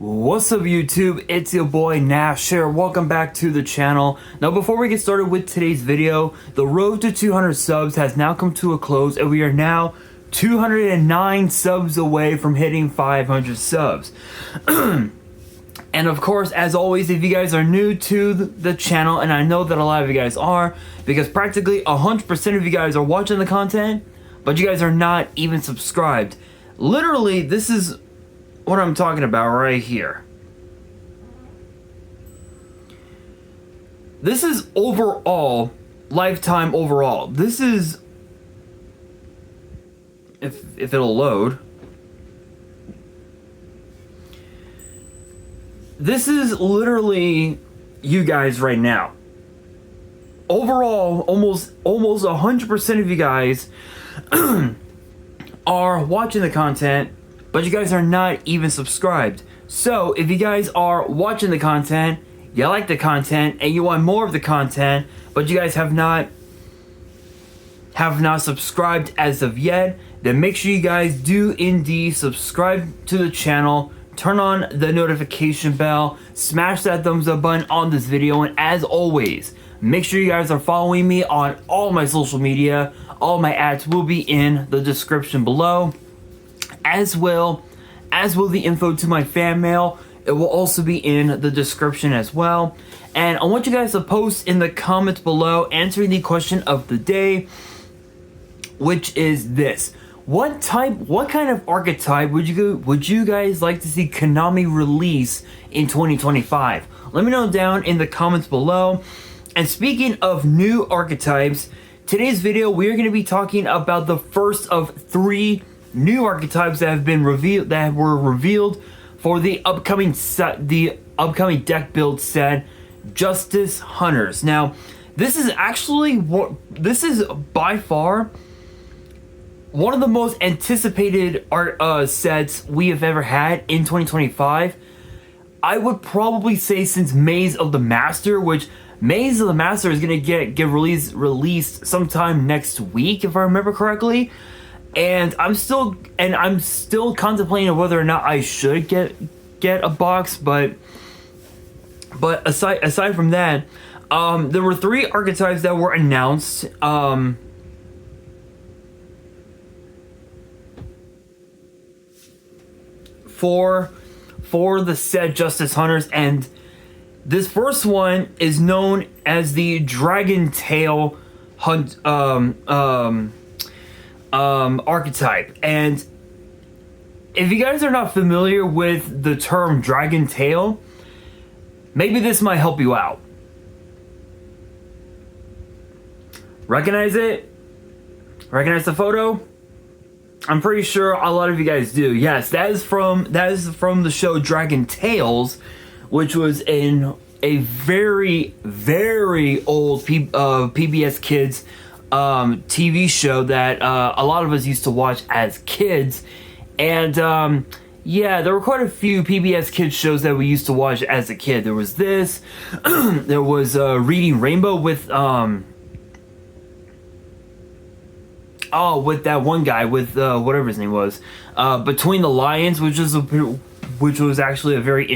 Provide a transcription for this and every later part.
What's up YouTube, it's your boy Nash here, welcome back to the channel. Now before we get started with today's video, the road to 200 subs has now come to a close and we are now 209 subs away from hitting 500 subs. And of course, as always, if you guys are new to the channel, and I know that a lot of you guys are, because practically 100% of you guys are watching the content, but you guys are not even subscribed. Literally, this is what I'm talking about right here. This is overall, lifetime overall. This is, if it'll load. This is literally you guys right now. Overall, almost 100% of you guys are watching the content, but you guys are not even subscribed. So if you guys are watching the content, you like the content, and you want more of the content, but you guys have not subscribed as of yet, then make sure you guys do indeed subscribe to the channel. Turn on the notification bell, smash that thumbs up button on this video, and as always, make sure you guys are following me on all my social media. All my ads will be in the description below, as will the info to my fan mail. It will also be in the description as well. And I want you guys to post in the comments below answering the question of the day, which is this. What kind of archetype would you guys like to see Konami release in 2025? Let me know down in the comments below. And speaking of new archetypes, today's video we are going to be talking about the first of 3 new archetypes that were revealed for the upcoming deck build set, Justice Hunters. Now, this is by far one of the most anticipated sets we have ever had in 2025. I would probably say since Maze of the Master, which Maze of the Master is gonna get released sometime next week, if I remember correctly. And I'm still contemplating whether or not I should get a box, but aside from that, there were 3 archetypes that were announced. For the set Justice Hunters, and this first one is known as the Dragon Tail archetype. And if you guys are not familiar with the term Dragon Tail, maybe this might help you out. Recognize it? Recognize the photo? I'm pretty sure a lot of you guys do. Yes, that is from the show Dragon Tales, which was in a very, very old PBS Kids TV show that a lot of us used to watch as kids. And yeah, there were quite a few PBS Kids shows that we used to watch as a kid. There was this, there was Reading Rainbow with with that one guy with whatever his name was, Between the Lions, which was actually a very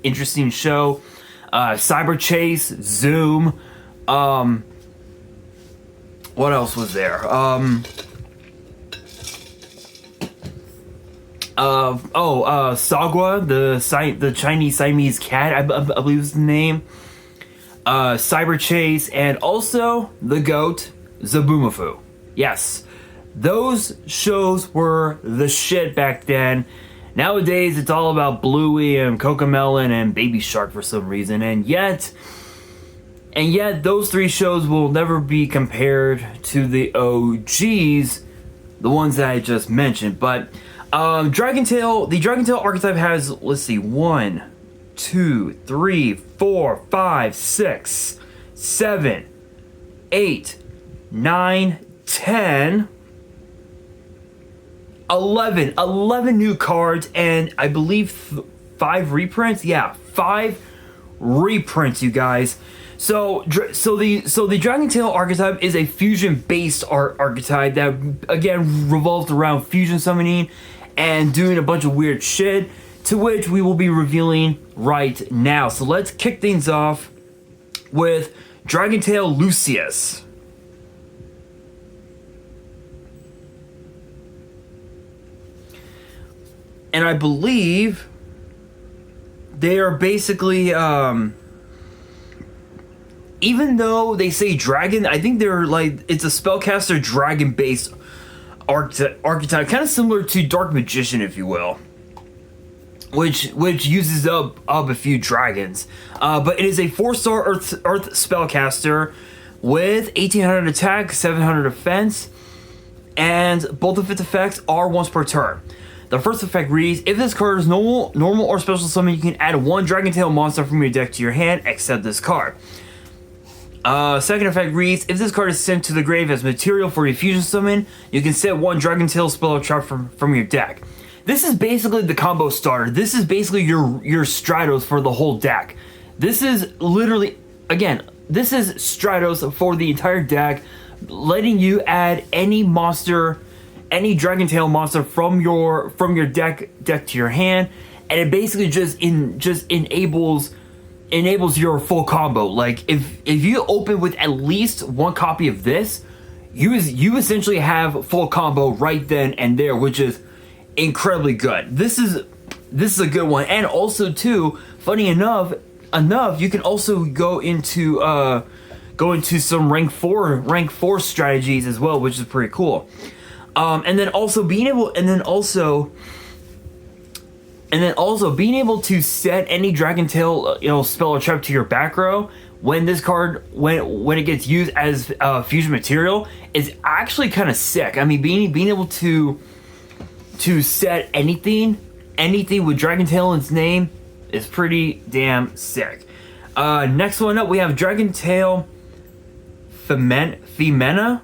interesting show. Cyber Chase, Zoom. What else was there? Sagwa, the Chinese Siamese cat, I believe is the name. Cyber Chase, and also the GOAT, Zaboomafoo. Yes, those shows were the shit back then. Nowadays, it's all about Bluey and Cocomelon and Baby Shark for some reason, and yet those 3 shows will never be compared to the OGs, the ones that I just mentioned. But the Dragon Tail archetype has, let's see, 1, 2, 3, 4, 5, 6, 7, 8, 9, 10, 11 new cards, and I believe 5 reprints. Yeah, 5 reprints, you guys. So the Dragon Tail archetype is a fusion-based archetype that again revolves around fusion summoning and doing a bunch of weird shit. to which we will be revealing right now. So let's kick things off with Dragon Tail Lucius. And I believe they are basically, even though they say dragon, I think they're like, it's a spellcaster dragon-based archetype, kind of similar to Dark Magician, if you will, which uses up a few dragons. But it is a 4-star Earth spellcaster with 1800 attack, 700 defense, and both of its effects are once per turn. The first effect reads, if this card is normal or special summon, you can add 1 Dragon Tail monster from your deck to your hand, except this card. Second effect reads, if this card is sent to the grave as material for your fusion summon, you can set 1 Dragon Tail spell or trap from your deck. This is basically the combo starter. This is basically your Stratos for the whole deck. This is literally, again, this is Stratos for the entire deck, letting you add any monster, any Dragon Tail monster from your deck to your hand, and it basically just enables your full combo. Like if you open with at least 1 copy of this, you essentially have full combo right then and there, which is incredibly good. This is a good one. And also too, funny enough, you can also go into some rank 4 strategies as well, which is pretty cool. And then also being able to set any Dragon Tail, spell or trap to your back row when this card, when it gets used as fusion material, is actually kind of sick. I mean, being able to set anything with Dragon Tail in its name is pretty damn sick. Next one up, we have Dragon Tail Femena.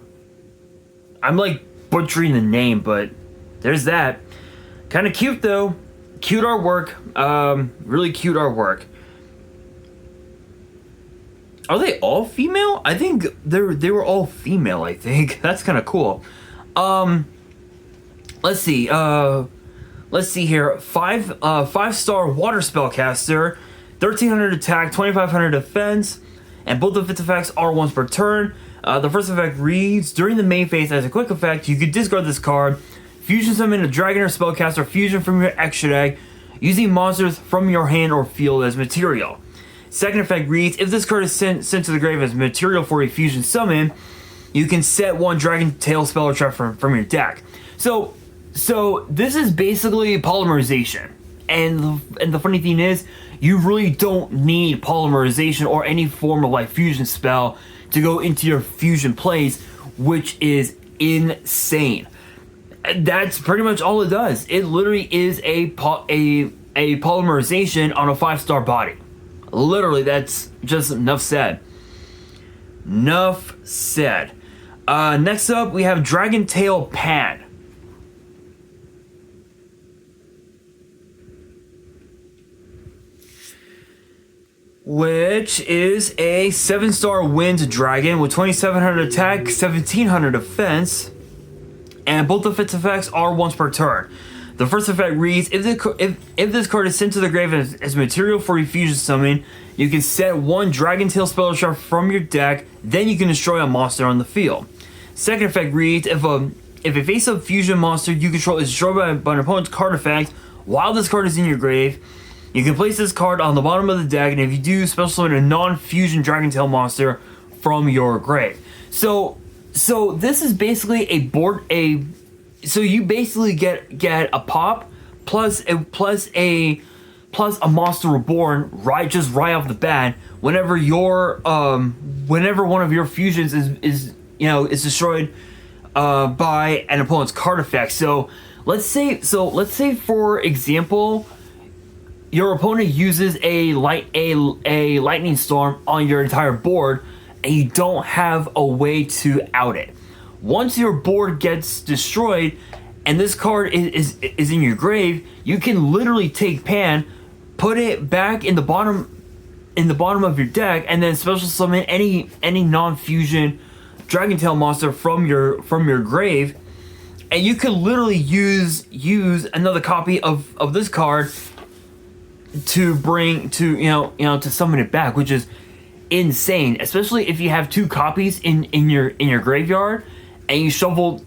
I'm like butchering the name, but there's that. Kind of cute though. Cute artwork. Really cute artwork. Are they all female? I think they were all female, I think. That's kind of cool. Let's see. Let's see here. 5-star water spellcaster, 1300 attack, 2500 defense, and both of its effects are once per turn. The first effect reads, during the main phase as a quick effect, you could discard this card, fusion summon a dragon or spellcaster fusion from your extra deck, using monsters from your hand or field as material. Second effect reads, if this card is sent to the grave as material for a fusion summon, you can set 1 Dragon Tail spell or trap from your deck. So this is basically polymerization. And the funny thing is, you really don't need polymerization or any form of like fusion spell to go into your fusion plays, which is insane. That's pretty much all it does. It literally is a polymerization on a 5-star body. Literally, that's just enough said. Enough said. Next up, we have Dragon Tail Pan. Which is a 7-star wind dragon with 2700 attack, 1700 defense, and both of its effects are once per turn. The first effect reads, if this card is sent to the grave as material for a fusion summon, you can set 1 Dragon Tail spell or trap from your deck, then you can destroy a monster on the field. Second effect reads, if a face-up fusion monster you control is destroyed by an opponent's card effect while this card is in your grave, you can place this card on the bottom of the deck, and if you do, special summon a non-fusion Dragon Tail monster from your grave. So this is basically so you basically get a pop plus a monster reborn right off the bat whenever one of your fusions is destroyed by an opponent's card effect. So let's say for example, your opponent uses a lightning storm on your entire board, and you don't have a way to out it. Once your board gets destroyed, and this card is in your grave, you can literally take Pan, put it back in the bottom of your deck, and then special summon any non-fusion Dragon Tail monster from your grave, and you can literally use another copy of this card to summon it back, which is insane, especially if you have two copies in your graveyard and you shuffled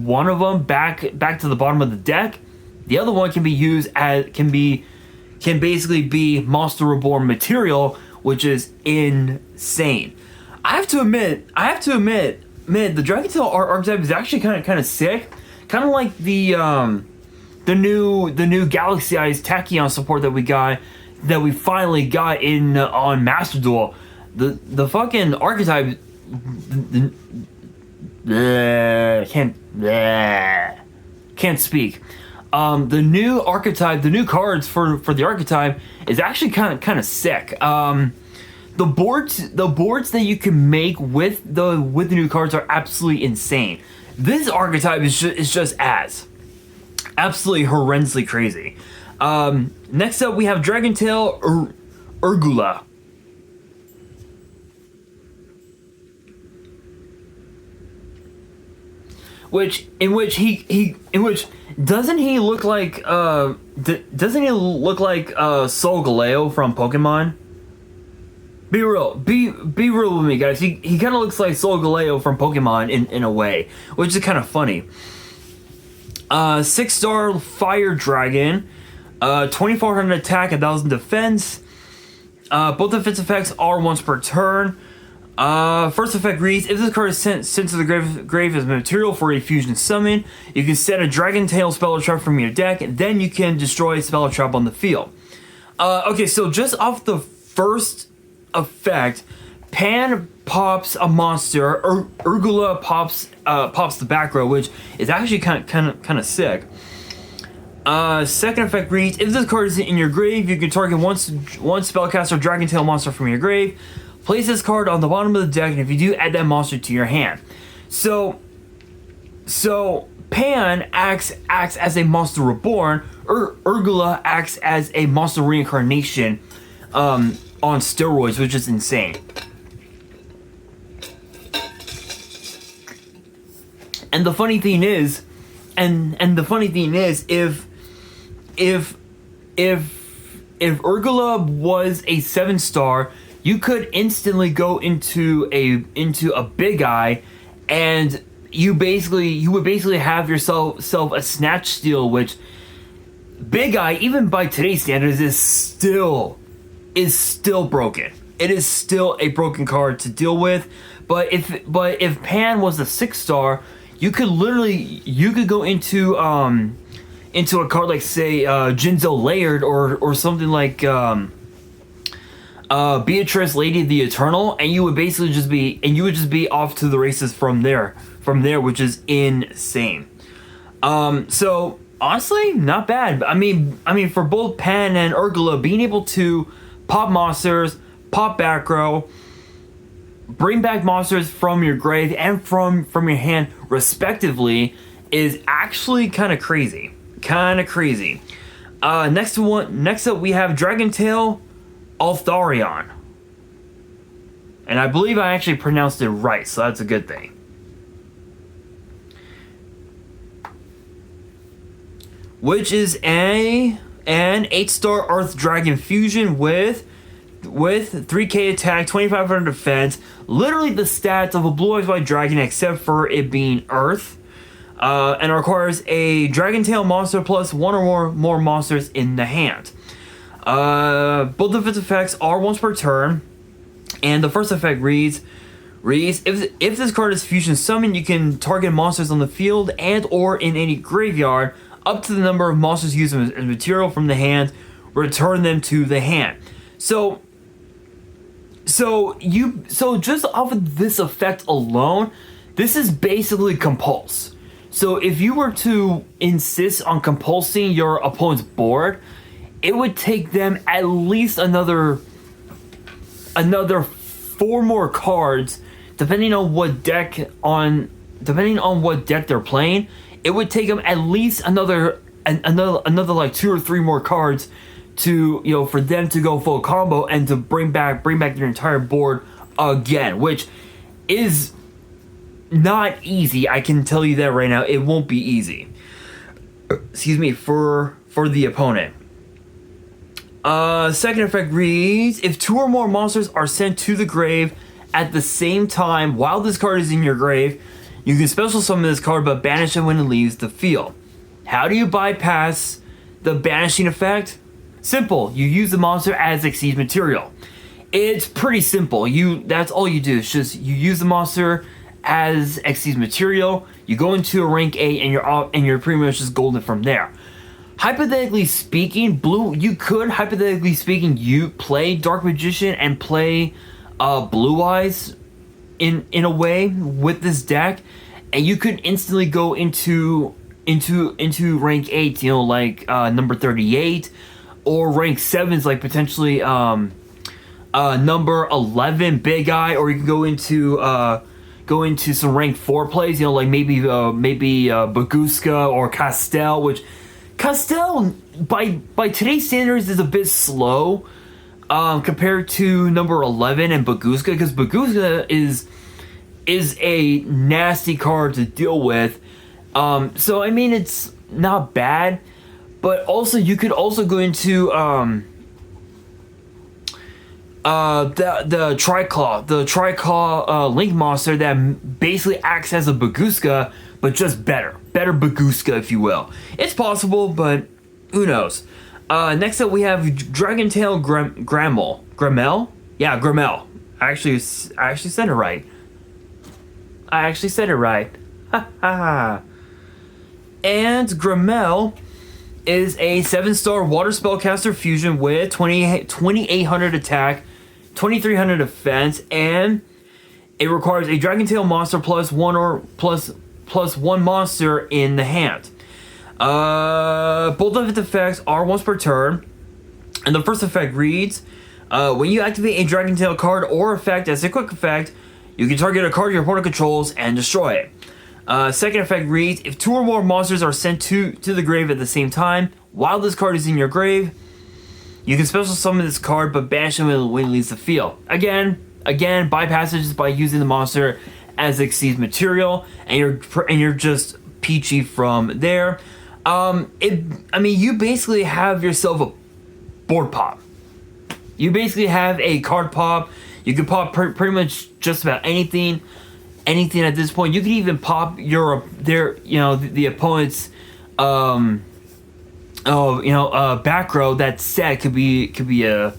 one of them back to the bottom of the deck. The other one can be used as can basically be Monster Reborn material, which is insane. I have to admit, the Dragon Tail archetype is actually kind of sick, kind of like the new Galaxy Eyes Tachyon support that we finally got in on Master Duel. The fucking archetype can't speak. The new archetype, the new cards for the archetype is actually kind of sick. The boards that you can make with the new cards are absolutely insane. This archetype is just absolutely horrendously crazy. Next up, we have Dragon Tail Urgula. Which doesn't he look like Sol Galeo from Pokemon? Be real with me, guys. He kind of looks like Sol Galeo from Pokemon in a way, which is kind of funny. 6-star Fire Dragon, 2400 attack, 1000 defense. Both of its effects are once per turn. First effect reads: if this card is sent to the grave as material for a fusion summon, you can set a Dragon Tail spell or trap from your deck, and then you can destroy a spell or trap on the field. Okay, so just off the first effect, Pan pops a monster, Urgula pops the back row, which is actually kind of sick. Second effect reads: if this card is in your grave, you can target one spellcaster Dragon Tail monster from your grave. Place this card on the bottom of the deck, and if you do, add that monster to your hand. So Pan acts as a Monster Reborn. Urgula acts as a Monster Reincarnation on steroids, which is insane. And the funny thing is, if Urgula was a 7-star, you could instantly go into a Big Eye, and you would basically have yourself a Snatch Steal, which Big Eye, even by today's standards, is still broken. It is still a broken card to deal with. But if Pan was a 6-star, you could go into a card like, say, Jinzo Layered or something like Beatrice, Lady of the Eternal, and you would just be off to the races from there, which is insane. So honestly, not bad. I mean, for both Pan and Urgula, being able to pop monsters, pop back row, bring back monsters from your grave and from your hand, respectively, is actually kind of crazy. Next up, we have Dragon Tail Altharion, and I believe I actually pronounced it right, so that's a good thing. Which is an 8-star Earth Dragon fusion with 3k attack, 2500 defense, literally the stats of a Blue Eyes White Dragon except for it being Earth, and requires a Dragon Tail monster plus one or more monsters in the hand. Both of its effects are once per turn, and the first effect reads: if this card is fusion summoned, you can target monsters on the field and or in any graveyard up to the number of monsters used as material from the hand, return them to the hand. So just off of this effect alone, this is basically compulse. So if you were to insist on compulsing your opponent's board, it would take them at least another 4 more cards, depending on what deck they're playing. It would take them at least another like 2 or 3 more cards to, for them to go full combo and to bring back their entire board again, which is not easy. I can tell you that right now. It won't be easy. Excuse me, for the opponent. Second effect reads, if 2 or more monsters are sent to the grave at the same time while this card is in your grave, you can special summon this card but banish it when it leaves the field. How do you bypass the banishing effect? Simple. You use the monster as Exceed material. It's pretty simple. That's all you do. It's just you use the monster as Exceed material. You go into a rank 8 and you're pretty much just golden from there. Hypothetically speaking, you play Dark Magician and play Blue Eyes in a way with this deck, and you could instantly go into rank 8, you know, like number 38, or rank 7s, like potentially number 11, Big Eye, or you can go into some rank 4 plays, you know, like maybe Baguska or Castel, which Castel by today's standards is a bit slow compared to number 11 and Baguska, because Baguska is a nasty card to deal with. So I mean, it's not bad, but also you could also go into the Triclaw Link monster that basically acts as a Baguska, but just better Baguska, if you will. It's possible, but who knows. Next up we have Dragentail Grammel. Yeah, Grammel. I actually said it right. Ha ha. And Grammel is a 7-star water spellcaster fusion with 2800 attack, 2300 defense, and it requires a Dragentail monster plus one monster in the hand. Both of its effects are once per turn, and the first effect reads, when you activate a Dragentail card or effect as a quick effect, you can target a card your opponent controls and destroy it. Second effect reads, if 2 or more monsters are sent to the grave at the same time while this card is in your grave, you can special summon this card but banish it when it leaves the field. Again, bypasses by using the monster as Exceed material, and you're just peachy from there. You basically have yourself a board pop. You basically have a card pop. You can pop pretty much just about anything at this point. You can even pop the opponent's back row. That set could be a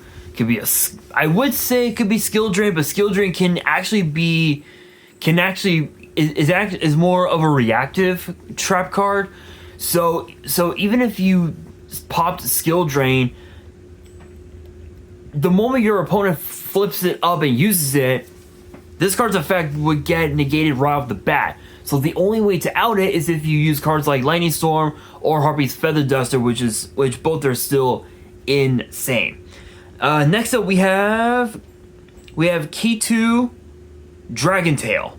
I would say it could be skill drain, but skill drain is more of a reactive trap card. So even if you popped skill drain, the moment your opponent flips it up and uses it, this card's effect would get negated right off the bat. So the only way to out it is if you use cards like Lightning Storm or Harpy's Feather Duster, which both are still insane. Next up we have Key2 Dragentail.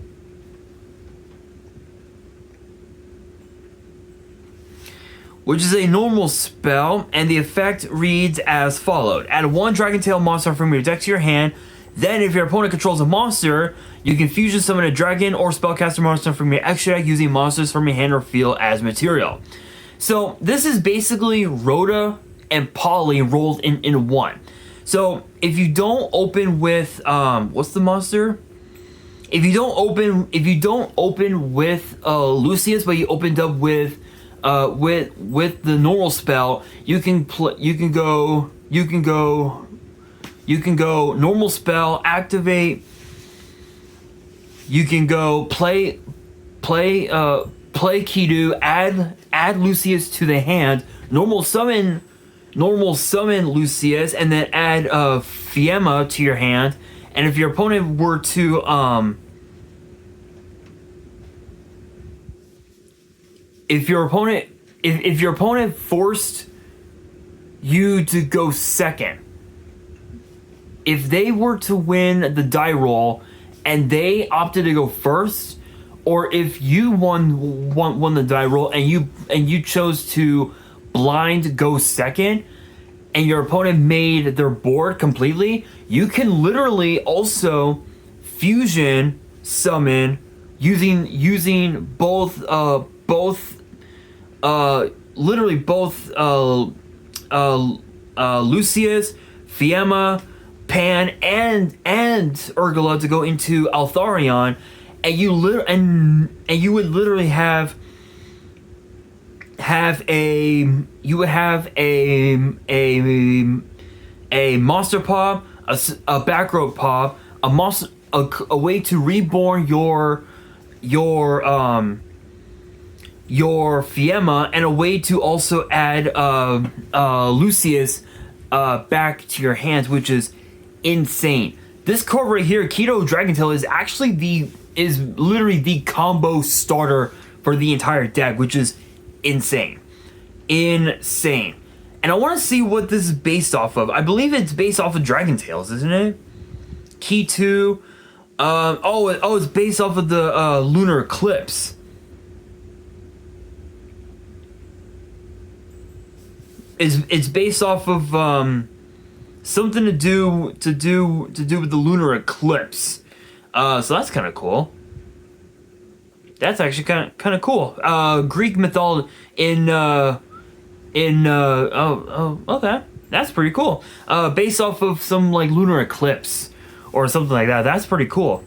Which is a normal spell, and the effect reads as followed. Add 1 Dragentail monster from your deck to your hand. Then, if your opponent controls a monster, you can fusion summon a dragon or spellcaster monster from your extra deck using monsters from your hand or field as material. So, this is basically Rhoda and Polly rolled in one. So, if you don't open with what's the monster? If you don't open with Lucius, but you opened up with the normal spell, you can go normal spell, activate. You can go play Kidu, add Lucius to the hand, normal summon Lucius, and then add Fiamma to your hand. And if your opponent were to if your opponent forced you to go second, if they were to win the die roll and they opted to go first, or if you won the die roll and you chose to blind go second, and your opponent made their board completely, you can literally also fusion summon using both Lucius, Fiamma, Pan, and Urgula to go into Altharion, and you would literally have a monster pop, a back row pop, a way to reborn your Fiamma, and a way to also add Lucius back to your hands, which is insane. This card right here, Keto Dragontail, is literally the combo starter for the entire deck, which is insane. Insane. And I want to see what this is based off of. I believe it's based off of Dragontails, isn't it? Key 2. It's based off of the lunar eclipse. It's based off of something to do with the lunar eclipse. So that's kind of cool. That's actually kind of cool. Greek mythology okay, that's pretty cool. Based off of some like lunar eclipse or something like that. That's pretty cool.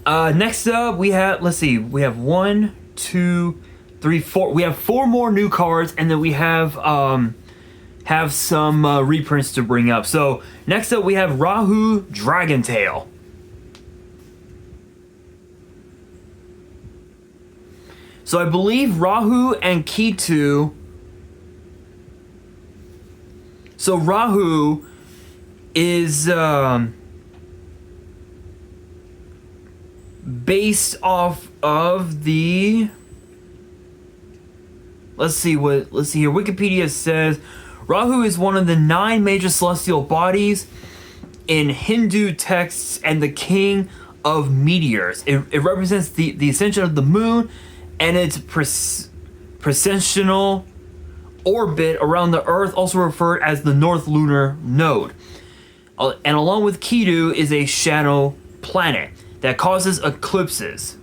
Next up, we have 1, 2, 3, 4. We have 4 more new cards, and then we have some reprints to bring up. So next up, we have Rahu Dragontail. So I believe Rahu and Ketu. So Rahu is based off of the. Let's see here. Wikipedia says Rahu is one of the 9 major celestial bodies in Hindu texts and the king of meteors. It represents the ascension of the moon and its precessional orbit around the Earth, also referred as the North Lunar Node. And along with Ketu is a shadow planet that causes eclipses.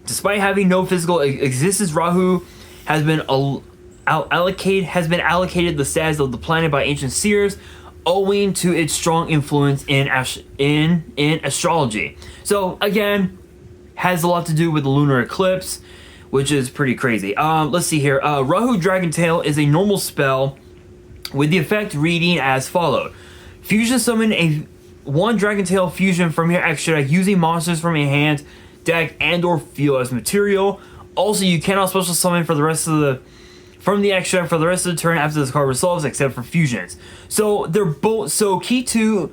Despite having no physical existence, Rahu has been allocated the status of the planet by ancient seers, owing to its strong influence in astrology. So again, has a lot to do with the lunar eclipse, which is pretty crazy. Let's see here. Rahu Dragontail is a normal spell with the effect reading as followed. Fusion summon a 1 Dragontail fusion from your extra deck using monsters from your hand, deck, and or field as material. Also, you cannot special summon from the rest of the turn after this card resolves, except for fusions. So they're both key to.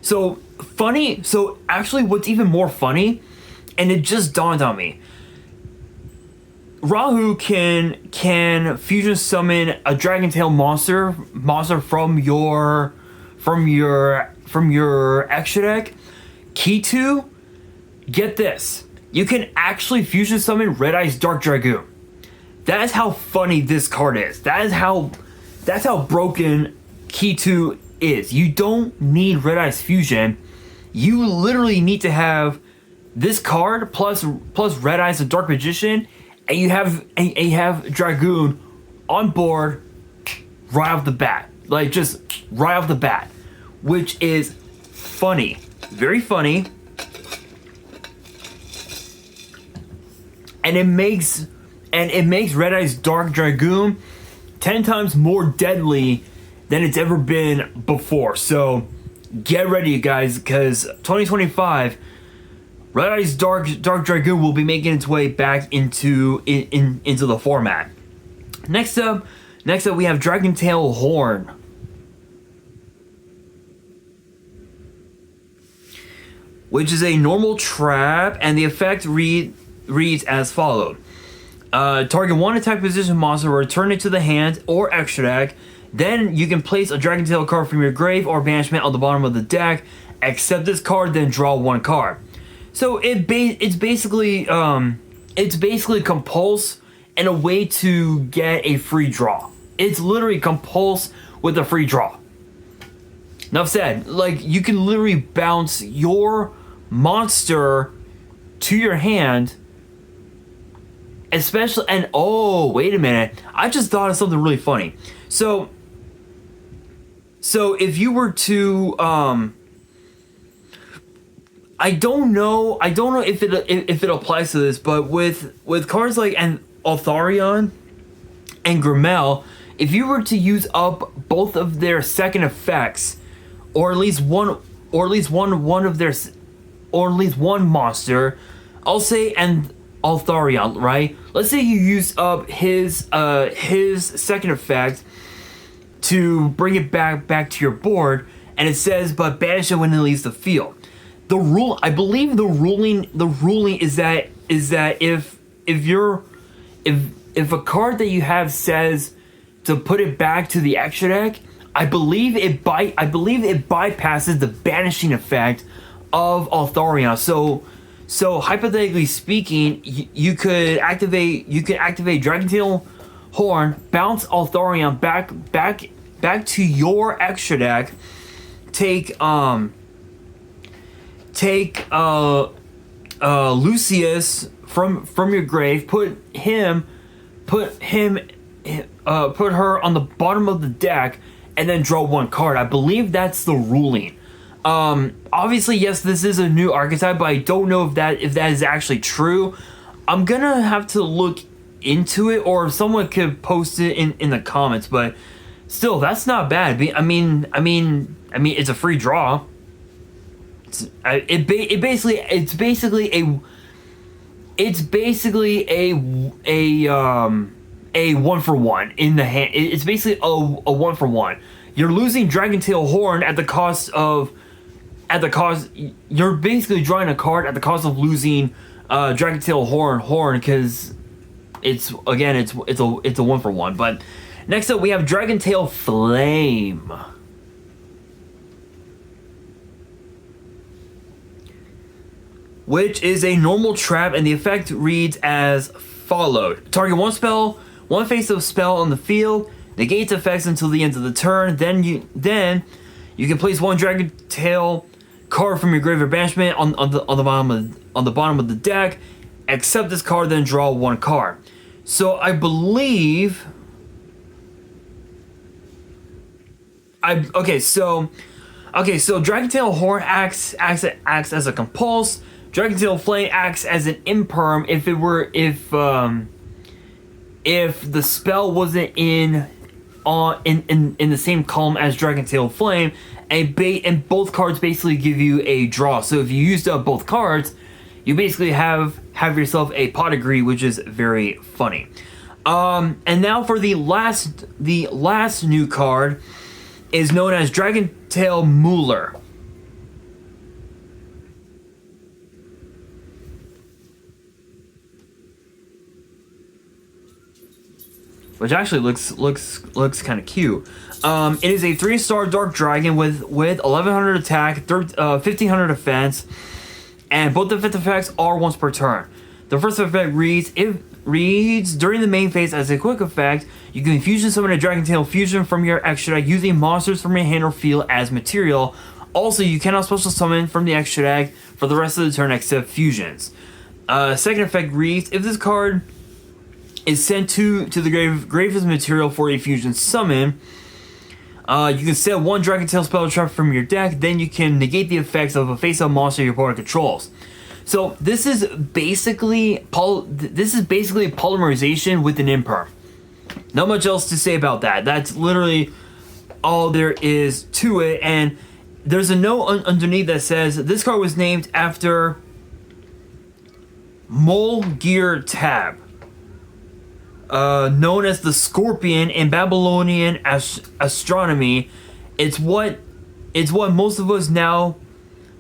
So funny. So actually, what's even more funny, and it just dawned on me. Rahu can fusion summon a Dragontail monster from your extra deck. Ketu, get this. You can actually fusion summon Red Eyes Dark Dragoon. That is how funny this card is. That's how broken Ketu is. You don't need Red Eyes Fusion. You literally need to have this card plus Red Eyes the Dark Magician, and you have Dragoon on board right off the bat. Like just right off the bat. Which is funny. Very funny. And it makes Red Eyes Dark Dragoon 10 times more deadly than it's ever been before. So get ready, guys, because 2025, Red Eyes Dark Dragoon will be making its way back into the format. Next up we have Dragontail Horn. Which is a normal trap, and the effect reads as followed. Target 1 attack position monster, return it to the hand or extra deck. Then you can place a Dragontail card from your grave or banishment on the bottom of the deck. Accept this card, then draw 1 card. So it's basically compulse and a way to get a free draw. It's literally compulse with a free draw. Enough said. Like, you can literally bounce your monster to your hand, especially, and oh, wait a minute, I just thought of something really funny. So So if you were to I don't know if it applies to this, but with cards like an Altharion and Grimmel, if you were to use up both of their second effects, or at least one of their, or at least one monster, I'll say, and Altharion, right? Let's say you use up his second effect to bring it back to your board, and it says, but banish it when it leaves the field. I believe the ruling is that if a card that you have says to put it back to the extra deck, I believe it bypasses the banishing effect of Altharion. So hypothetically speaking, you could activate Dragontail Horn, bounce Altharion back to your extra deck, take Lucius from your grave, put her on the bottom of the deck, and then draw one card. I believe that's the ruling. Obviously, yes, this is a new archetype, but I don't know if that is actually true. I'm gonna have to look into it, or if someone could post it in the comments. But still, that's not bad. I mean, it's a free draw. It's basically a 1-for-1 in the hand. It's basically a 1-for-1. You're losing Dragontail Horn you're basically drawing a card at the cost of losing Dragontail Horn, because it's a 1-for-1. But next up we have Dragontail Flame, which is a normal trap, and the effect reads as followed. Target one face of spell on the field, negates effects until the end of the turn, then you can place one Dragontail card from your graveyard banishment on the bottom of the deck, accept this card, then draw one card. So I believe so Dragontail Horn acts as a compulse. Dragontail Flame acts as an imperm if the spell wasn't in the same column as Dragontail Flame, and both cards basically give you a draw. So if you used up both cards, you basically have yourself a pot of greed, which is very funny. And now for the last new card is known as Dragontail Mooler, which actually looks kind of cute. It is a 3-star Dark Dragon with 1100 attack, 1500 defense, and both defense effects are once per turn. The first effect reads during the main phase as a quick effect. You can fusion summon a Dragontail fusion from your extra deck using monsters from your hand or field as material. Also, you cannot special summon from the extra deck for the rest of the turn except fusions. Second effect reads, if this card is sent to the grave as material for a fusion summon, you can set one Dragontail spell trap from your deck, then you can negate the effects of a face-up monster your opponent controls. So this is basically polymerization with an imperm. Not much else to say about that. That's literally all there is to it. And there's a note underneath that says this card was named after Molgir Tab, known as the Scorpion in Babylonian astronomy. It's what most of us now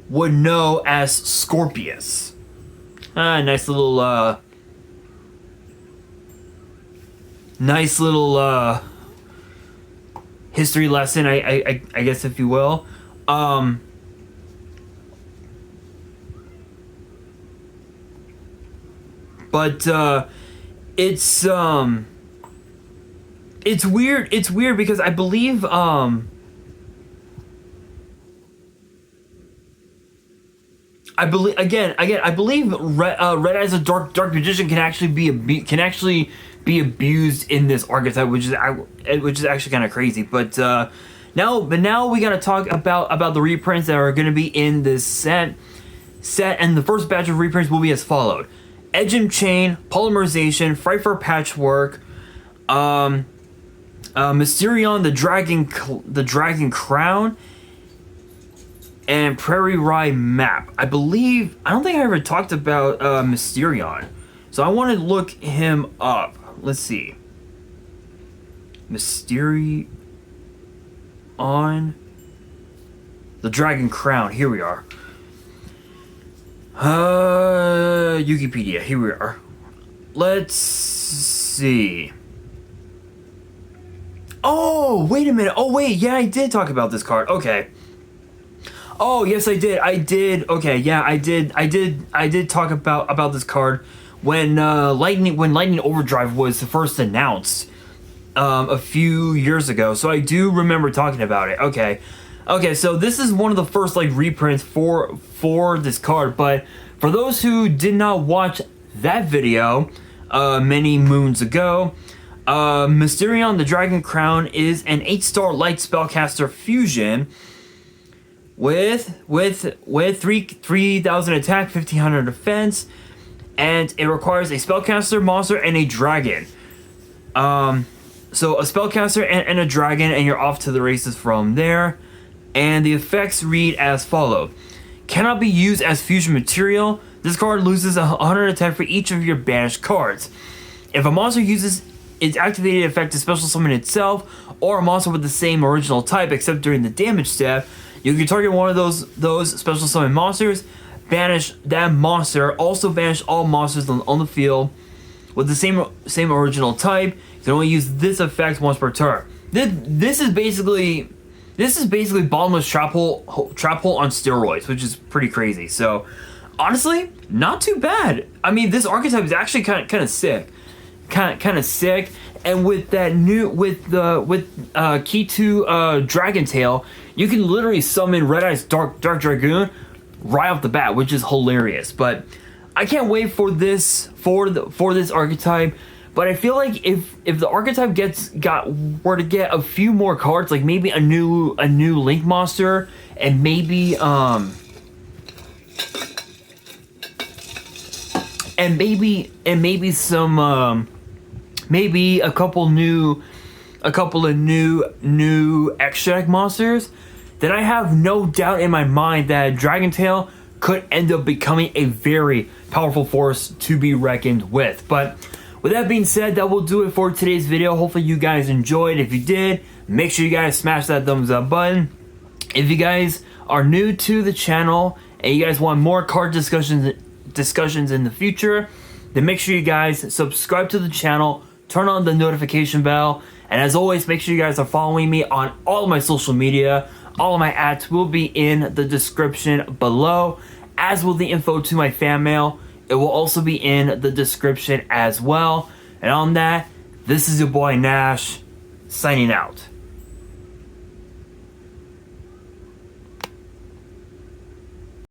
would know as Scorpius. Nice little history lesson, I guess, if you will. But it's weird. It's weird because I believe I believe Red Eyes of Dark Magician can actually be abused in this archetype, which is actually kind of crazy. But now we gotta talk about the reprints that are gonna be in this set, and the first batch of reprints will be as followed: Edge and Chain, Polymerization, Frightful Patchwork, Mysterion, the Dragon Crown, and Prairie Rye Map. I don't think I ever talked about Mysterion, so I want to look him up. Let's see. Mysterion, the Dragon Crown. Here we are. Wikipedia. Here we are. Let's see. Oh, wait a minute. Oh, wait. Yeah, I did talk about this card. Okay. Oh, yes, I did. Okay, yeah, I did talk about this card when Lightning Overdrive was first announced a few years ago. So I do remember talking about it. Okay, so this is one of the first like reprints for this card, but for those who did not watch that video many moons ago, Mysterion the Dragon Crown is an 8-star light spellcaster fusion with 3000 attack, 1500 defense, and it requires a spellcaster, monster, and a dragon. So a spellcaster and a dragon, and you're off to the races from there. And the effects read as follows: cannot be used as fusion material. This card loses 100 attack for each of your banished cards. If a monster uses its activated effect to special summon itself, or a monster with the same original type except during the damage step, you can target one of those special summon monsters, banish that monster, also banish all monsters on the field with the same original type. You can only use this effect once per turn. This is basically bottomless trap hole on steroids, which is pretty crazy. So honestly, not too bad. I mean, this archetype is actually kind of sick. Kind of sick, and with that key to Dragon Tail, you can literally summon Red Eyes Dark Dragoon right off the bat, which is hilarious. But I can't wait for this archetype. But I feel like if the archetype were to get a few more cards, like maybe a new Link monster, and maybe some maybe a couple of new extra deck monsters, then I have no doubt in my mind that Dragon Tail could end up becoming a very powerful force to be reckoned with. But with that being said, that will do it for today's video. Hopefully you guys enjoyed. If you did, make sure you guys smash that thumbs up button. If you guys are new to the channel and you guys want more card discussions in the future, then make sure you guys subscribe to the channel, turn on the notification bell, and as always, make sure you guys are following me on all of my social media. All of my ads will be in the description below, as will the info to my fan mail. It will also be in the description as well. And on that, this is your boy Nash, signing out.